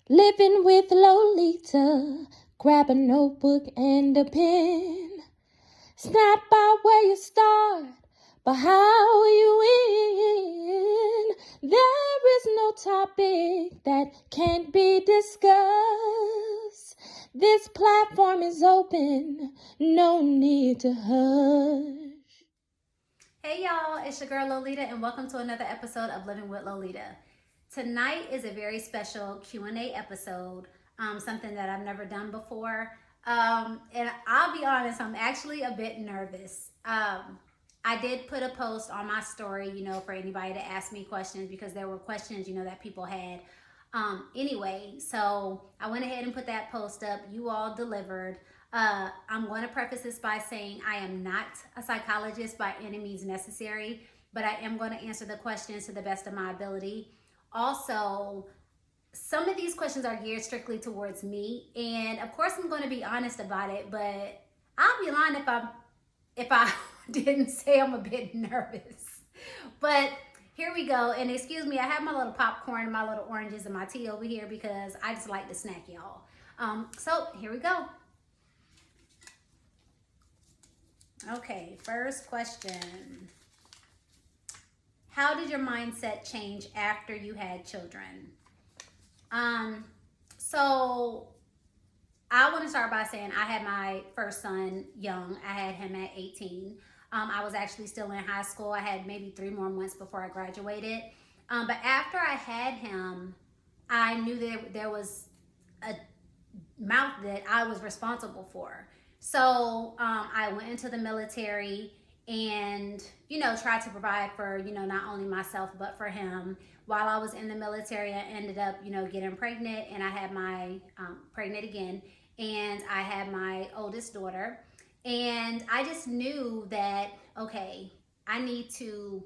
Living with Lolita, grab a notebook and a pen. It's not about where you start, but how you win. There is no topic that can't be discussed. This platform is open, no need to hush. Hey y'all, it's your girl Lolita and welcome to another episode of Living with Lolita. Tonight is a very special Q&A episode, something that I've never done before. And I'll be honest, I'm actually a bit nervous. I did put a post on my story, for anybody to ask me questions because there were questions, that people had. Anyway, so I went ahead and put that post up. You all delivered. I'm going to preface this by saying I am not a psychologist by any means necessary, but I am going to answer the questions to the best of my ability. Also, some of these questions are geared strictly towards me, and of course I'm going to be honest about it, but I'll be lying if I didn't say I'm a bit nervous. But here we go, and excuse me, I have my little popcorn, my little oranges, and my tea over here because I just like to snack, y'all. So here we go. Okay, first question. How did your mindset change after you had children? So I want to start by saying I had my first son young. I had him at 18. I was actually still in high school. I had maybe 3 more months before I graduated. But after I had him, I knew that there was a mouth that I was responsible for. So I went into the military and, tried to provide for, not only myself, but for him. While I was in the military, I ended up, getting pregnant, and I had my, pregnant again, and I had my oldest daughter. And I just knew that, okay, I need to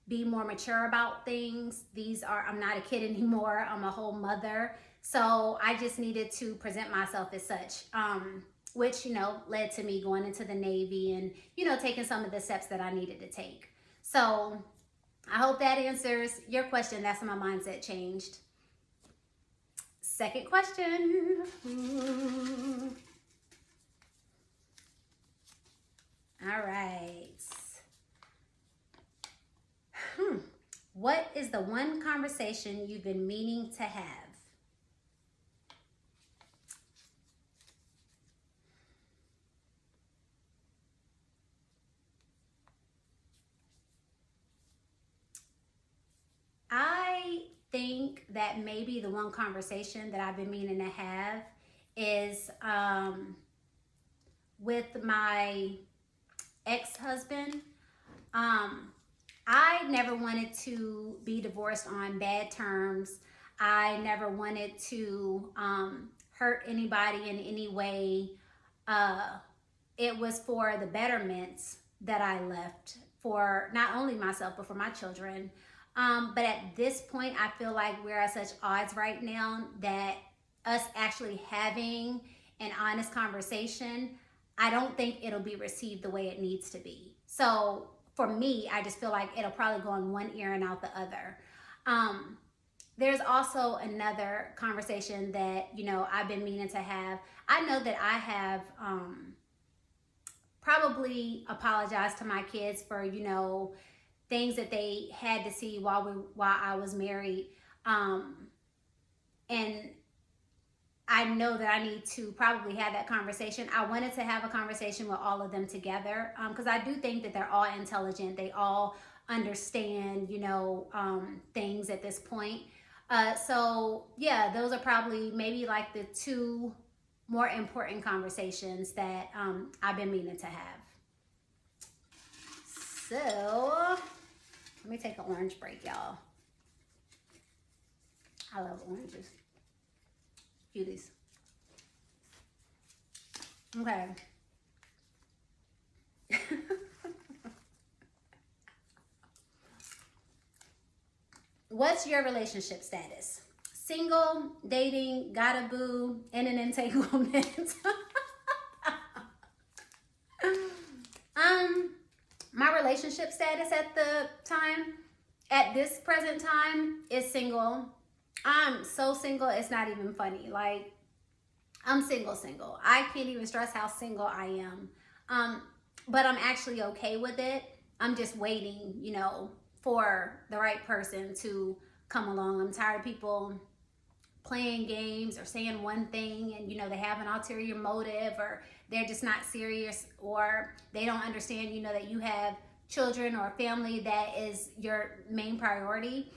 be more mature about things. I'm not a kid anymore. I'm a whole mother. So I just needed to present myself as such. Which, led to me going into the Navy and, taking some of the steps that I needed to take. So I hope that answers your question. That's how my mindset changed. Second question. All right. What is the one conversation you've been meaning to have? I think that maybe the one conversation that I've been meaning to have is with my ex-husband. I never wanted to be divorced on bad terms. I never wanted to hurt anybody in any way. It was for the betterment that I left for not only myself, but for my children. But at this point, I feel like we're at such odds right now that us actually having an honest conversation, I don't think it'll be received the way it needs to be. So for me, I just feel like it'll probably go in one ear and out the other. There's also another conversation that, I've been meaning to have. I know that I have probably apologized to my kids for, things that they had to see while I was married. And I know that I need to probably have that conversation. I wanted to have a conversation with all of them together because I do think that they're all intelligent. They all understand, things at this point. So yeah, those are probably maybe like the 2 more important conversations that I've been meaning to have. So let me take an orange break, y'all. I love oranges. Cuties. Okay. What's your relationship status? Single, dating, got a boo, in an entanglement? My relationship status at this present time is single. I'm so single, it's not even funny. Like, I'm single. I can't even stress how single I am. Um, but I'm actually okay with it. I'm just waiting, for the right person to come along. I'm tired of people playing games or saying one thing and they have an ulterior motive, or they're just not serious, or they don't understand that you have children or a family that is your main priority.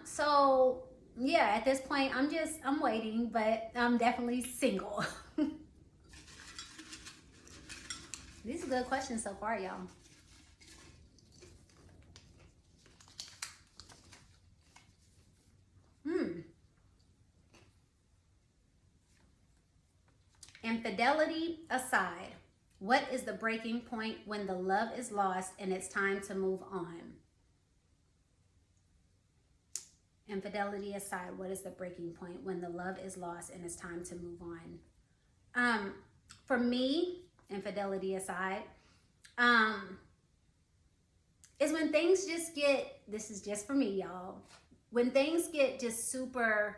So yeah, at this point I'm waiting, but I'm definitely single. These are good questions so far, y'all. Infidelity aside, what is the breaking point when the love is lost and it's time to move on? Infidelity aside, what is the breaking point when the love is lost and it's time to move on? For me, infidelity aside, is when things just get, this is just for me, y'all, when things get just super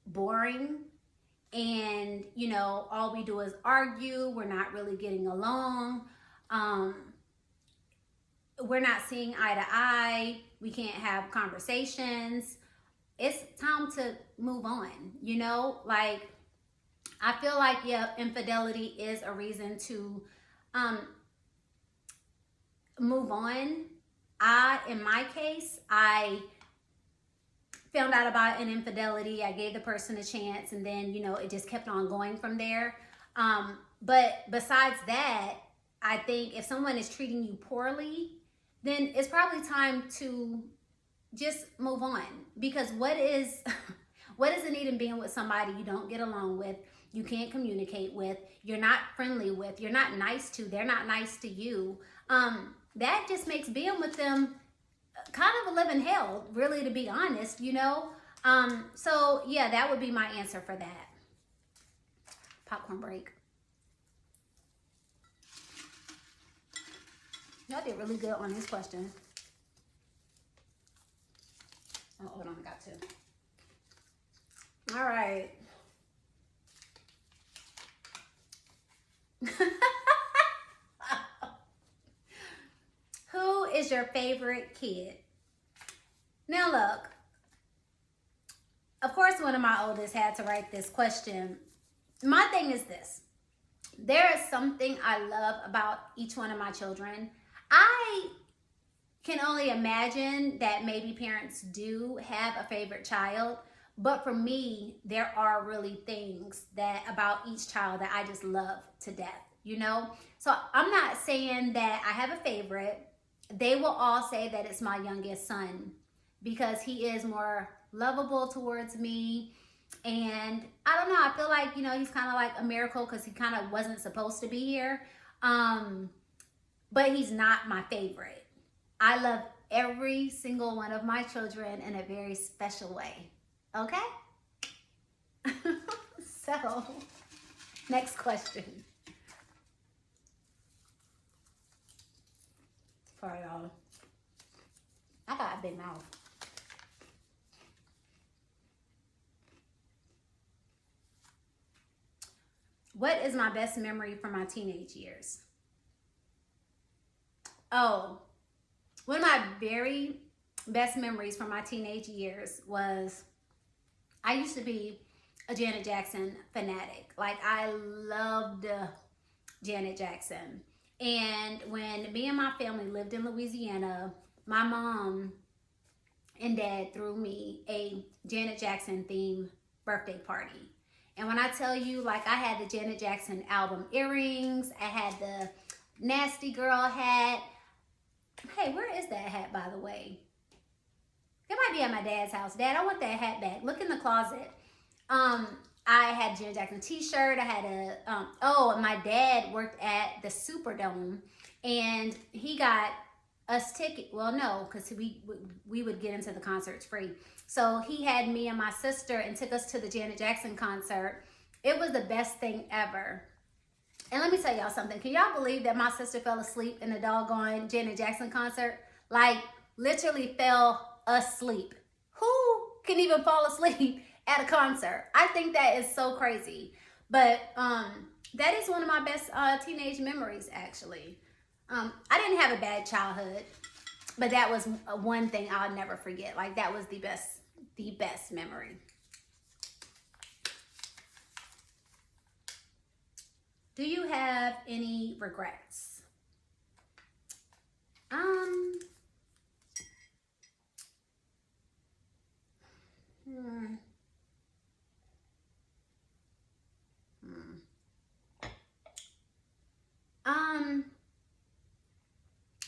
boring and all we do is argue, we're not really getting along, we're not seeing eye to eye, we can't have conversations, it's time to move on. Like, I feel like, yeah, infidelity is a reason to move on. In my case, I found out about an infidelity. I gave the person a chance, and then it just kept on going from there. But besides that, I think if someone is treating you poorly, then it's probably time to just move on. Because what is the need in being with somebody you don't get along with, you can't communicate with, you're not friendly with, you're not nice to, they're not nice to you? That just makes being with them kind of a living hell, really, to be honest. So yeah, that would be my answer for that. Popcorn break. Y'all did really good on this question. Oh, hold on, I got to. All right. Who is your favorite kid? Now look, of course one of my oldest had to write this question. My thing is this. There is something I love about each one of my children. I can only imagine that maybe parents do have a favorite child, but for me, there are really things about each child that I just love to death, So I'm not saying that I have a favorite. They will all say that it's my youngest son because he is more lovable towards me. And I don't know, I feel like, he's kind of like a miracle because he kind of wasn't supposed to be here. But he's not my favorite. I love every single one of my children in a very special way. Okay? So, next question. Sorry, y'all. I got a big mouth. What is my best memory from my teenage years? Oh, one of my very best memories from my teenage years was I used to be a Janet Jackson fanatic. Like, I loved Janet Jackson. And when me and my family lived in Louisiana, my mom and dad threw me a Janet Jackson themed birthday party. And when I tell you, like, I had the Janet Jackson album earrings, I had the Nasty Girl hat. Hey, where is that hat, by the way? It might be at my dad's house. Dad, I want that hat back. Look in the closet. I had a Janet Jackson t-shirt. I had my dad worked at the Superdome, and he got us ticket. Well, no, because we would get into the concerts free. So he had me and my sister and took us to the Janet Jackson concert. It was the best thing ever. And let me tell y'all something. Can y'all believe that my sister fell asleep in the doggone Janet Jackson concert? Like, literally fell asleep. Who can even fall asleep at a concert. I think that is so crazy. But that is one of my best teenage memories, actually. I didn't have a bad childhood, but that was one thing I'll never forget. Like, that was the best memory. Do you have any regrets?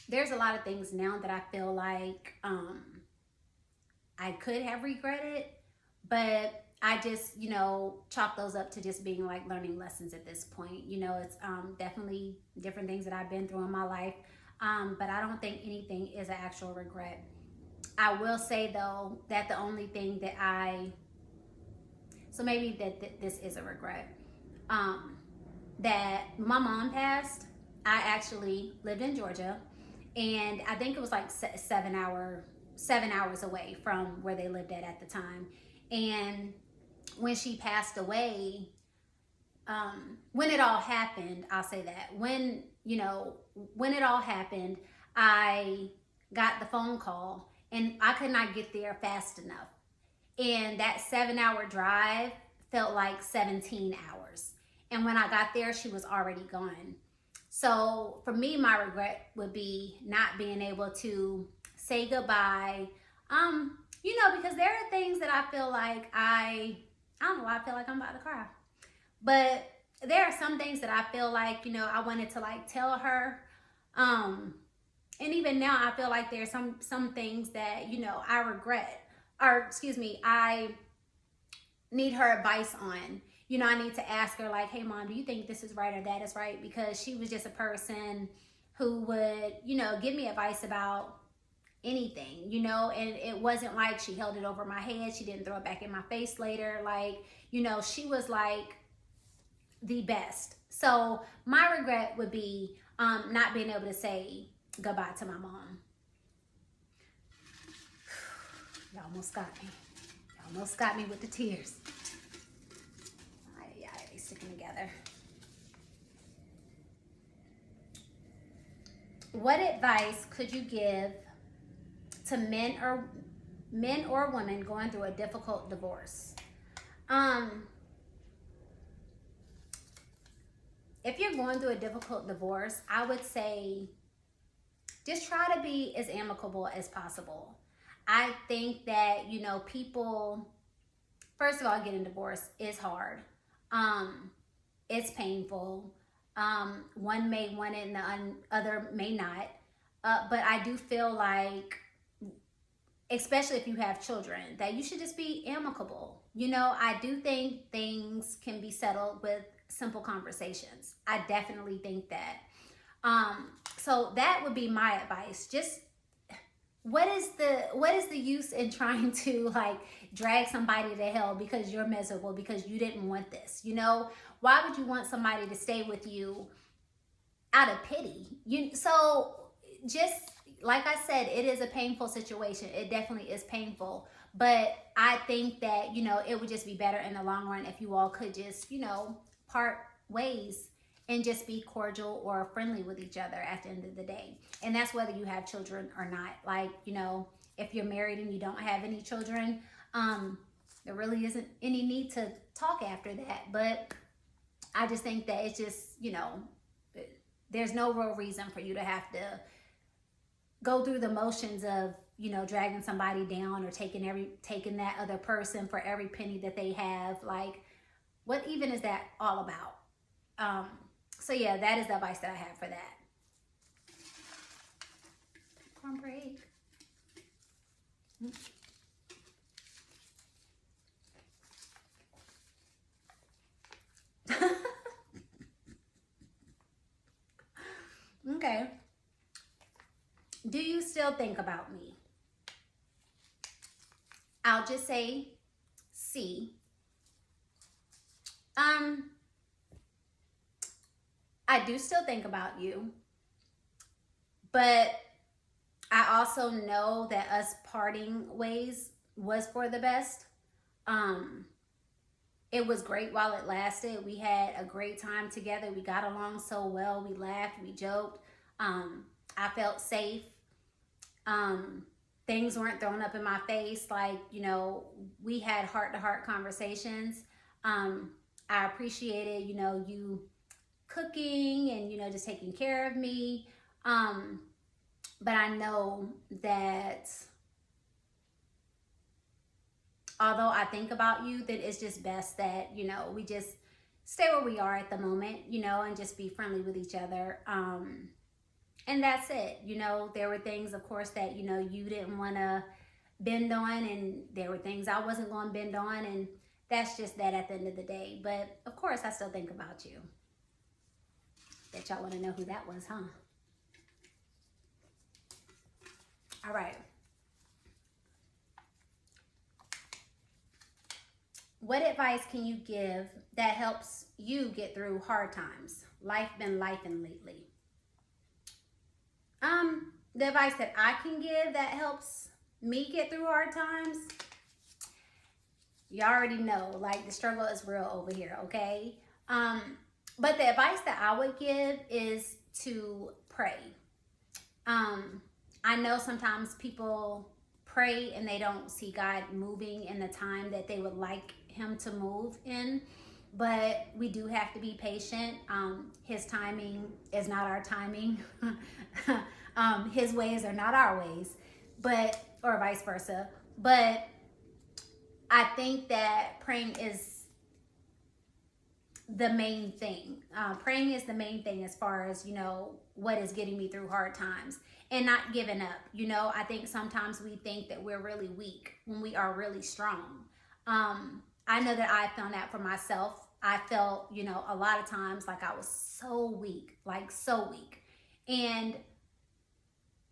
There's a lot of things now that I feel like I could have regretted, but I just, chalk those up to just being like learning lessons at this point. It's definitely different things that I've been through in my life, but I don't think anything is an actual regret. I will say, though, that the only thing that so maybe this is a regret, that my mom passed. I actually lived in Georgia, and I think it was like 7 hours away from where they lived at the time. And when she passed away, when it all happened, I'll say that when it all happened, I got the phone call and I could not get there fast enough. And that 7-hour drive felt like 17 hours. And when I got there, she was already gone. So for me, my regret would be not being able to say goodbye. Because there are things that I feel like I don't know why I feel like I'm about to cry. But there are some things that I feel like, I wanted to like tell her. And even now I feel like there's some things that, I regret, or excuse me, I need her advice on. I need to ask her like, hey mom, do you think this is right or that is right? Because she was just a person who would, give me advice about anything, and it wasn't like she held it over my head. She didn't throw it back in my face later. Like, she was like the best. So my regret would be not being able to say goodbye to my mom. Y'all almost got me. Y'all almost got me with the tears. Yeah, they sticking together. What advice could you give to men or women going through a difficult divorce? If you're going through a difficult divorce, I would say just try to be as amicable as possible. I think that, people, first of all, getting divorced is hard. It's painful. One may want it and the other may not. But I do feel like, especially if you have children, that you should just be amicable. I do think things can be settled with simple conversations. I definitely think that. So that would be my advice. Just what is the use in trying to like drag somebody to hell because you're miserable, because you didn't want this? Why would you want somebody to stay with you out of pity? So just like I said, it is a painful situation. It definitely is painful. But I think that, it would just be better in the long run if you all could just, part ways and just be cordial or friendly with each other at the end of the day. And that's whether you have children or not. Like, if you're married and you don't have any children, there really isn't any need to talk after that. But I just think that it's just, there's no real reason for you to have to go through the motions of, dragging somebody down or taking that other person for every penny that they have. Like, what even is that all about? So yeah, that is the advice that I have for that. Cornbread. Okay. Do you still think about me? I'll just say C. I do still think about you, but I also know that us parting ways was for the best. Um, it was great while it lasted. We had a great time together. We got along so well. We laughed, we joked. I felt safe. Um, Things weren't thrown up in my face. Like, we had heart to heart conversations. I appreciated, you cooking and, just taking care of me. But I know that although I think about you, that it's just best that, we just stay where we are at the moment, and just be friendly with each other. And that's it. There were things, of course, that, you didn't want to bend on, and there were things I wasn't going to bend on, and that's just that at the end of the day. But of course, I still think about you. Bet y'all want to know who that was, huh? All right. What advice can you give that helps you get through hard times? Life been lifing lately. The advice that I can give that helps me get through hard times, you already know, like, the struggle is real over here, okay? But the advice that I would give is to pray. I know sometimes people pray and they don't see God moving in the time that they would like him to move in, but we do have to be patient. His timing is not our timing. His ways are not our ways, or vice versa. But I think that praying is the main thing. Praying is the main thing as far as, what is getting me through hard times, and not giving up. I think sometimes we think that we're really weak when we are really strong. I know that I found that for myself. I felt, a lot of times like I was so weak, And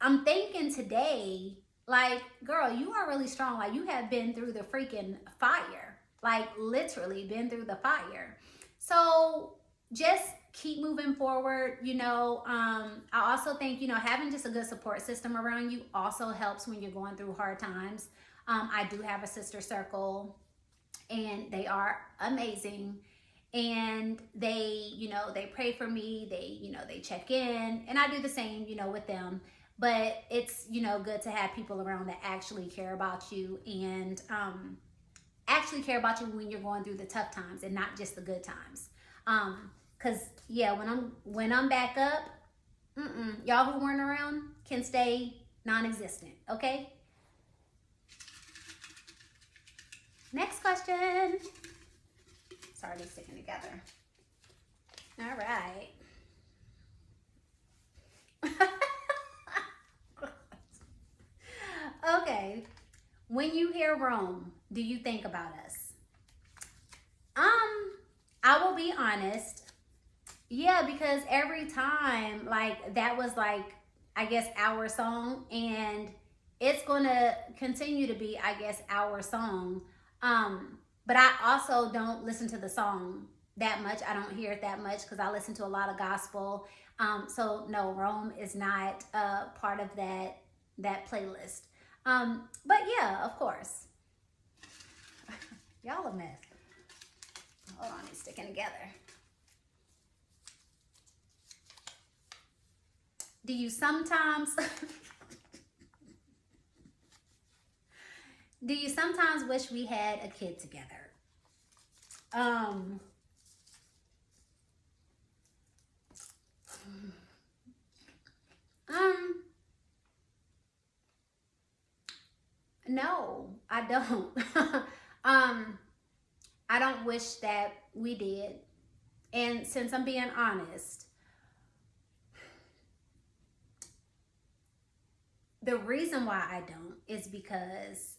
I'm thinking today, like, girl, you are really strong. Like, you have been through the freaking fire, like literally been through the fire. So just keep moving forward. I also think, having just a good support system around you also helps when you're going through hard times. I do have a sister circle, and they are amazing. And they, they pray for me. They check in, and I do the same, with them. But it's, good to have people around that actually care about you, and actually care about you when you're going through the tough times and not just the good times. Cause yeah, when I'm back up, y'all who weren't around can stay non-existent. Okay. Next question. It's already sticking together. All right. Okay. When you hear Rome, do you think about us? I will be honest. Yeah, because every time, like, that was like, I guess, our song, and it's gonna continue to be, I guess, our song. But I also don't listen to the song that much. I don't hear it that much because I listen to a lot of gospel. So no, Rome is not part of that playlist. But yeah, of course. Y'all a mess. Hold on, it's sticking together. Do you sometimes wish we had a kid together? No, I don't. I don't wish that we did. And since I'm being honest, the reason why I don't is because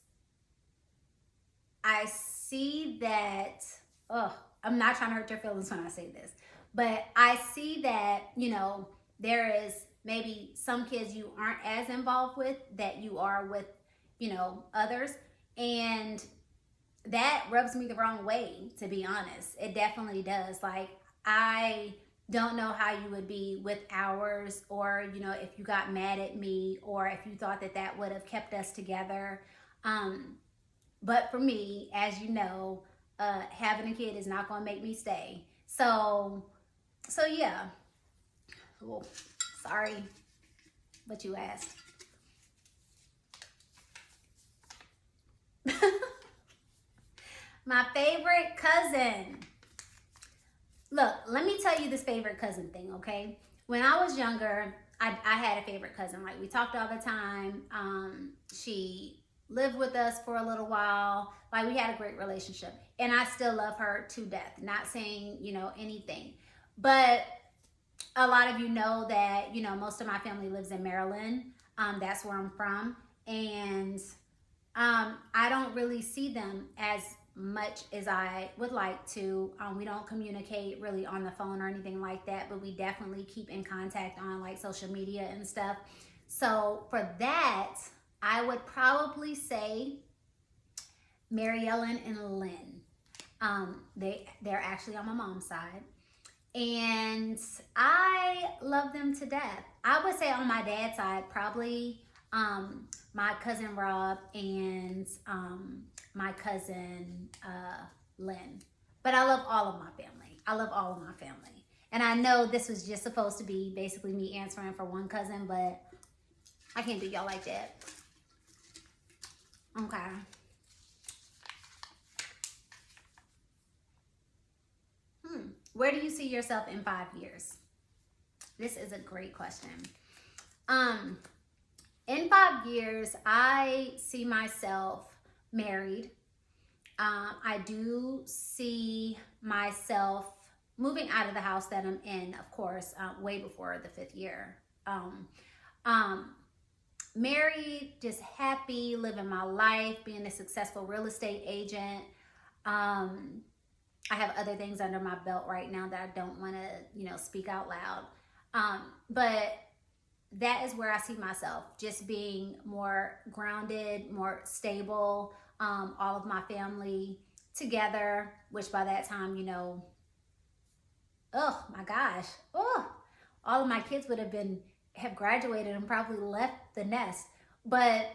I see that, I'm not trying to hurt your feelings when I say this, but I see that, there is maybe some kids you aren't as involved with that you are with, others. And that rubs me the wrong way, to be honest. It definitely does. Like, I don't know how you would be with ours, or, if you got mad at me, or if you thought that would have kept us together. But for me, as you know, having a kid is not going to make me stay. So yeah. Oh, sorry, but you asked. My favorite cousin. Look, let me tell you this favorite cousin thing, okay? When I was younger, I had a favorite cousin. Like, we talked all the time. She lived with us for a little while. Like, we had a great relationship. And I still love her to death. Not saying, anything. But a lot of you know that, most of my family lives in Maryland. That's where I'm from. And I don't really see them as much as I would like to. We don't communicate really on the phone or anything like that, but we definitely keep in contact on like social media and stuff. So for that, I would probably say Mary Ellen and Lynn. They're actually on my mom's side, and I love them to death. I would say on my dad's side, probably my cousin Rob and my cousin Lynn. But I love all of my family. I love all of my family. And I know this was just supposed to be basically me answering for one cousin, but I can't do y'all like that. Okay. Where do you see yourself in 5 years? This is a great question. In 5 years, I see myself married. I do see myself moving out of the house that I'm in, of course, way before the 5th year. Married, just happy, living my life, being a successful real estate agent. I have other things under my belt right now that I don't want to, speak out loud. But that is where I see myself, just being more grounded, more stable, all of my family together, which by that time, oh my gosh, all of my kids would have graduated and probably left the nest. But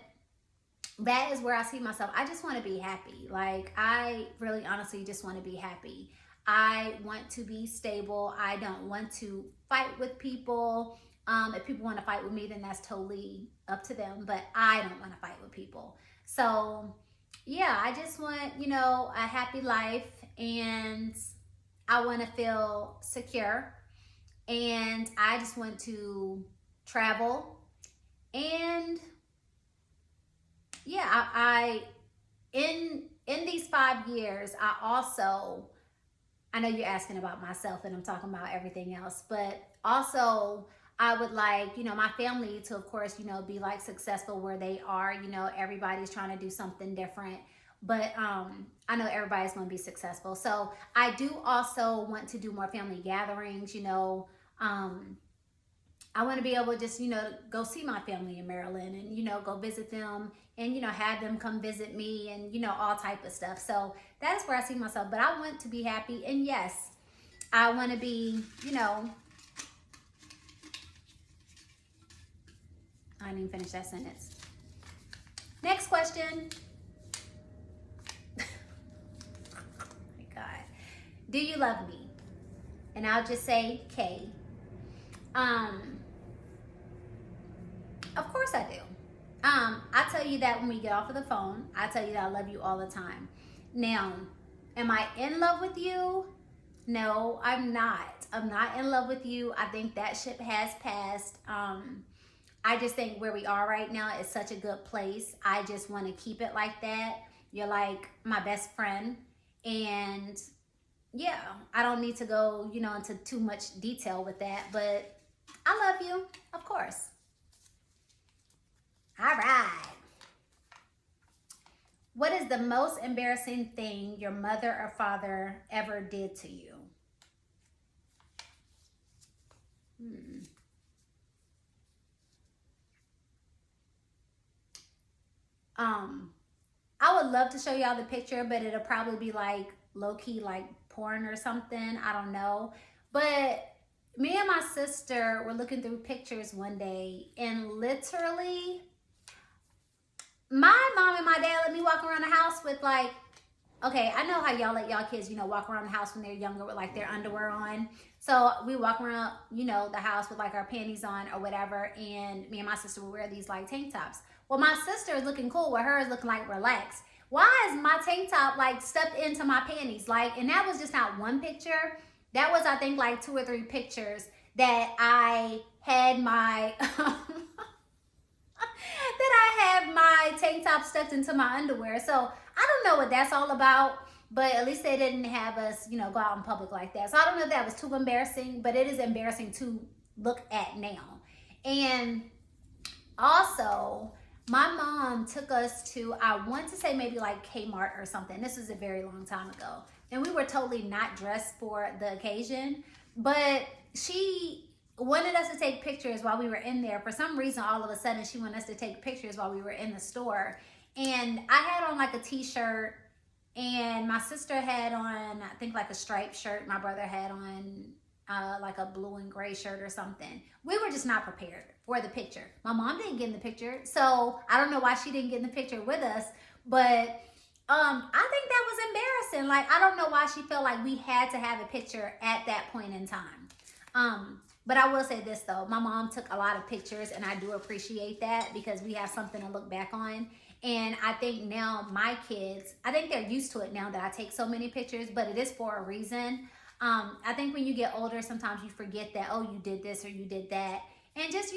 that is where I see myself. I just want to be happy. Like, I really honestly just want to be happy. I want to be stable. I don't want to fight with people. If people want to fight with me, then that's totally up to them. But I don't want to fight with people. So, yeah, I just want, a happy life. And I want to feel secure. And I just want to travel. And yeah, I in these 5 years, I know you're asking about myself and I'm talking about everything else, but also I would like, my family to, of course, be like successful where they are. Everybody's trying to do something different, but I know everybody's going to be successful. So I do also want to do more family gatherings. I want to be able to just, go see my family in Maryland and, go visit them and, have them come visit me and, all type of stuff. So that's where I see myself. But I want to be happy. And yes, I want to be, I didn't even finish that sentence. Next question. Oh my God. Do you love me? And I'll just say K. Of course I do. I tell you that when we get off of the phone. I tell you that I love you all the time. Now, am I in love with you? No, I'm not. I'm not in love with you. I think that ship has passed. I just think where we are right now is such a good place. I just want to keep it like that. You're like my best friend. And yeah, I don't need to go, into too much detail with that. But I love you, of course. All right. What is the most embarrassing thing your mother or father ever did to you? I would love to show y'all the picture, but it'll probably be like low-key like porn or something. I don't know. But me and my sister were looking through pictures one day, and literally my mom and my dad let me walk around the house with like, okay, I know how y'all let y'all kids, walk around the house when they're younger with like their underwear on. So we walk around, the house with like our panties on or whatever. And me and my sister would wear these like tank tops. Well, my sister is looking cool where hers looking like relaxed. Why is my tank top like stepped into my panties? Like, and that was just not one picture. That was, I think, like 2 or 3 pictures that I had my that I have my tank top stuffed into my underwear. So I don't know what that's all about, but at least they didn't have us, go out in public like that. So I don't know if that was too embarrassing, but it is embarrassing to look at now. And also, my mom took us to, I want to say maybe like Kmart or something. This was a very long time ago. And we were totally not dressed for the occasion, but she wanted us to take pictures while we were in there. For some reason, all of a sudden, she wanted us to take pictures while we were in the store. And I had on like a t-shirt, and my sister had on, I think, like a striped shirt. My brother had on like a blue and gray shirt or something. We were just not prepared for the picture. My mom didn't get in the picture, so I don't know why she didn't get in the picture with us, but I think that was embarrassing. Like, I don't know why she felt like we had to have a picture at that point in time. But I will say this though, my mom took a lot of pictures, and I do appreciate that because we have something to look back on. And I think now my kids, I think they're used to it now that I take so many pictures, but it is for a reason. I think when you get older, sometimes you forget that, oh, you did this or you did that. And just,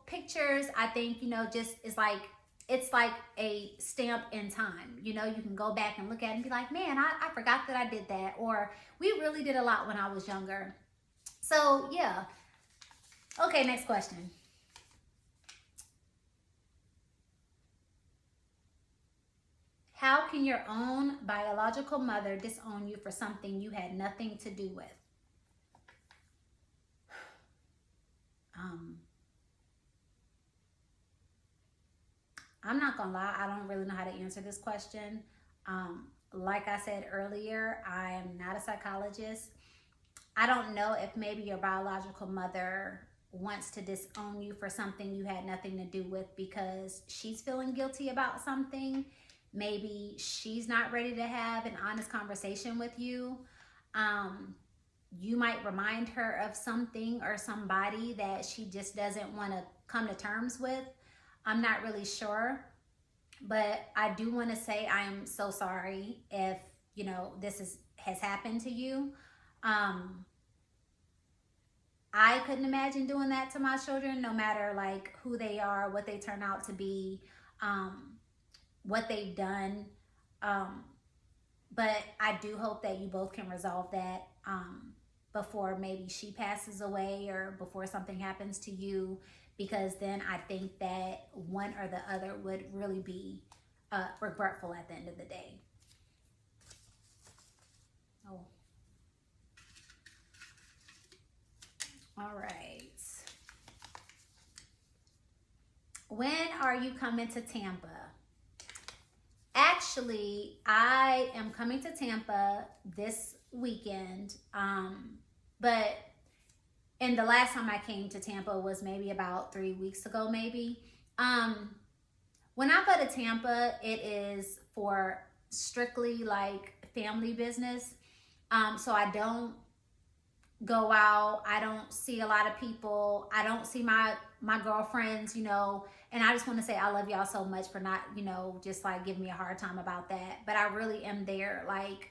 pictures, I think, just is like, it's like a stamp in time. You can go back and look at it and be like, man, I forgot that I did that. Or we really did a lot when I was younger. So, yeah. Okay, next question. How can your own biological mother disown you for something you had nothing to do with? I'm not gonna lie, I don't really know how to answer this question. Like I said earlier, I am not a psychologist. I don't know if maybe your biological mother wants to disown you for something you had nothing to do with because she's feeling guilty about something. Maybe she's not ready to have an honest conversation with you. You might remind her of something or somebody that she just doesn't want to come to terms with. I'm not really sure, but I do want to say I am so sorry if, this has happened to you. I couldn't imagine doing that to my children, no matter like who they are, what they turn out to be, what they've done. But I do hope that you both can resolve that before maybe she passes away or before something happens to you, because then I think that one or the other would really be regretful at the end of the day. Oh. All right. When are you coming to Tampa? Actually, I am coming to Tampa this weekend. But and the last time I came to Tampa was maybe about 3 weeks ago, maybe. When I go to Tampa, it is for strictly like family business. So I don't go out. I don't see a lot of people. I don't see my girlfriends, and I just want to say I love y'all so much for not, just like giving me a hard time about that. But I really am there like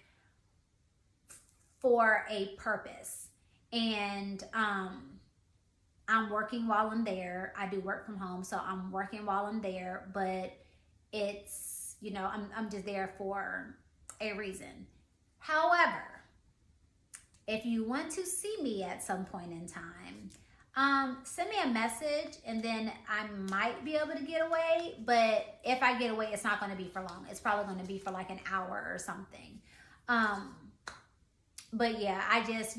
for a purpose. And I'm working while I'm there. I do work from home, so I'm working while I'm there, but it's, I'm just there for a reason. However, if you want to see me at some point in time, send me a message, and then I might be able to get away. But if I get away, it's not going to be for long. It's probably going to be for like an hour or something. But yeah, I just,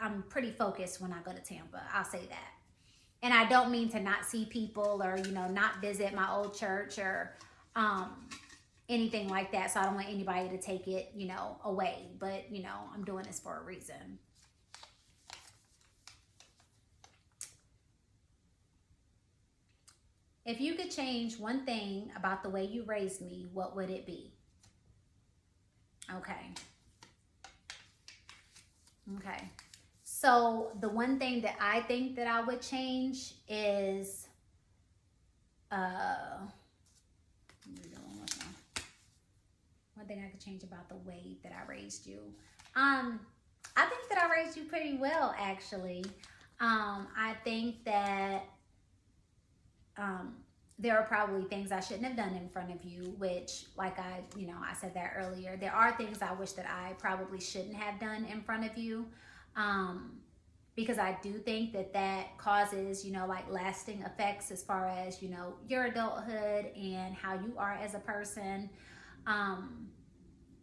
I'm pretty focused when I go to Tampa. I'll say that. And I don't mean to not see people or, not visit my old church or anything like that. So I don't want anybody to take it, away. But, I'm doing this for a reason. If you could change one thing about the way you raised me, what would it be? Okay. Okay. So the one thing that I think that I would change is one thing I could change about the way that I raised you. I think that I raised you pretty well, actually. I think that there are probably things I shouldn't have done in front of you, which, like I said that earlier. There are things I wish that I probably shouldn't have done in front of you. Because I do think that that causes, like lasting effects as far as, your adulthood and how you are as a person.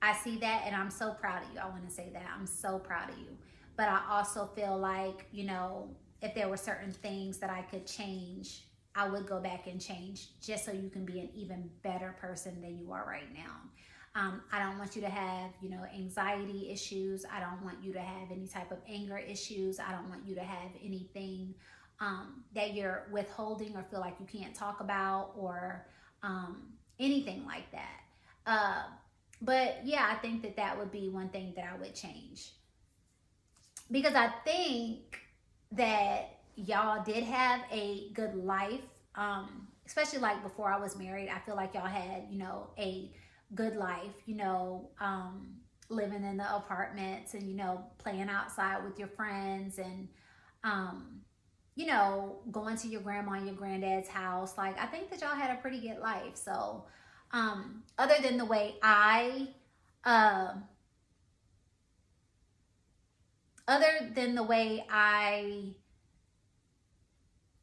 I see that and I'm so proud of you. I want to say that I'm so proud of you. But I also feel like, if there were certain things that I could change, I would go back and change just so you can be an even better person than you are right now. I don't want you to have, anxiety issues. I don't want you to have any type of anger issues. I don't want you to have anything that you're withholding or feel like you can't talk about or anything like that. But yeah, I think that that would be one thing that I would change. Because I think that y'all did have a good life, especially like before I was married. I feel like y'all had, a good life, living in the apartments and, playing outside with your friends and, going to your grandma and your granddad's house. Like, I think that y'all had a pretty good life. So, other than the way I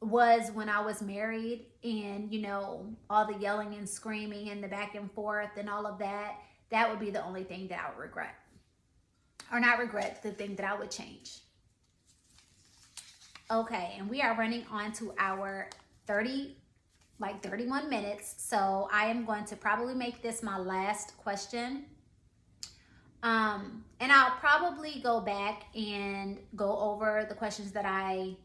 was when I was married and, all the yelling and screaming and the back and forth and all of that, that would be the only thing that I would regret. Or not regret, the thing that I would change. Okay, and we are running on to our 31 minutes. So I am going to probably make this my last question. And I'll probably go back and go over the questions that I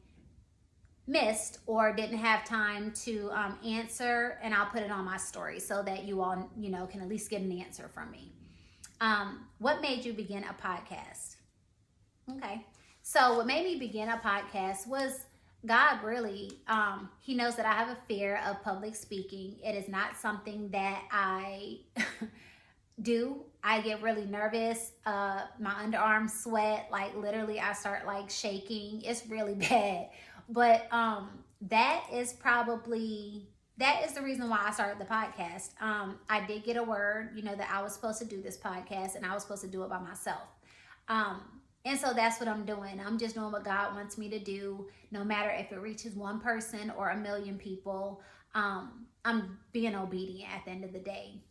missed or didn't have time to answer, and I'll put it on my story so that you all, can at least get an answer from me. What made you begin a podcast? Okay. So what made me begin a podcast was God, really. He knows that I have a fear of public speaking. It is not something that I do. I get really nervous. My underarms sweat. Like literally I start like shaking. It's really bad. But that is the reason why I started the podcast. I did get a word, that I was supposed to do this podcast and I was supposed to do it by myself. And so that's what I'm doing. I'm just doing what God wants me to do, no matter if it reaches one person or a million people. I'm being obedient at the end of the day.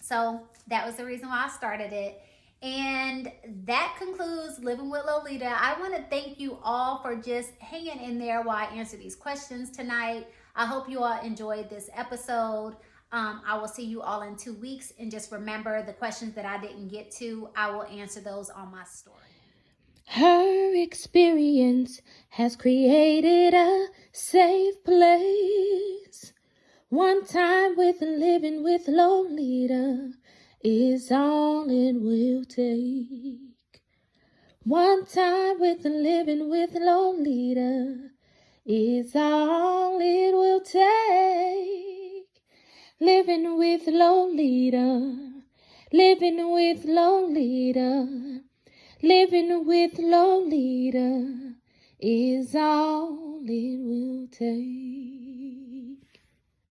So that was the reason why I started it. And that concludes Living with Lolita. I want to thank you all for just hanging in there while I answer these questions tonight. I hope you all enjoyed this episode. I will see you all in 2 weeks. And just remember, the questions that I didn't get to, I will answer those on my story. Her experience has created a safe place. One time with Living with Lolita is all it will take. One time with Living with Lolita is all it will take. Living with Lolita, living with Lolita, living with Lolita is all it will take.